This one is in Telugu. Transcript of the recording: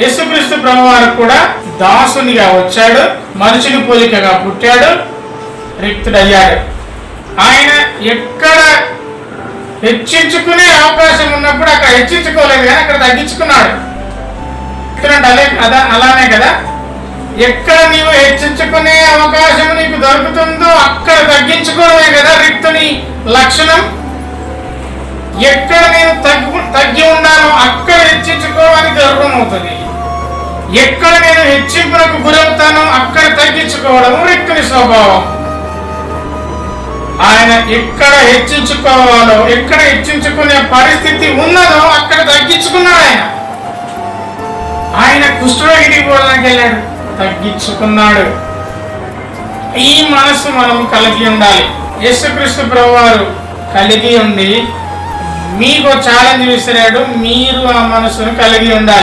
యేసుక్రీస్తు ప్రభువారు కూడా దాసునిగా వచ్చాడు, మనుషుని పోలికగా పుట్టాడు, రిక్తుడయ్యాడు. ఆయన ఎక్కడ హెచ్చించుకునే అవకాశం ఉన్నప్పుడు అక్కడ హెచ్చించుకోలేదు, కానీ అక్కడ తగ్గించుకున్నాడు. అలానే కదా, ఎక్కడ నీవు హెచ్చించుకునే అవకాశం నీకు దొరుకుతుందో అక్కడ తగ్గించుకోవడమే కదా రిక్తుని లక్షణం. ఎక్కడ నేను తగ్గి ఉన్నానో అక్కడ హెచ్చించుకోవడానికి గర్వమవుతుంది. ఎక్కడ నేను హెచ్చింపునకు గురవుతానో అక్కడ తగ్గించుకోవడం రిక్తుని స్వభావం. ఆయన ఎక్కడ హెచ్చించుకోవాలో, ఎక్కడ హెచ్చించుకునే పరిస్థితి ఉన్నదో అక్కడ తగ్గించుకున్నాడు. ఆయన కుష్ఠరోగికి పోవడానికి వెళ్ళాడు, తగ్గించుకున్నాడు. ఈ మనసు మనం కలిగి ఉండాలి. యేసుక్రీస్తు ప్రభువారు కలిగి ఉండి మీకు ఛాలెంజ్ విసిరాడు, మీరు ఆ మనసును కలిగి ఉండాలి.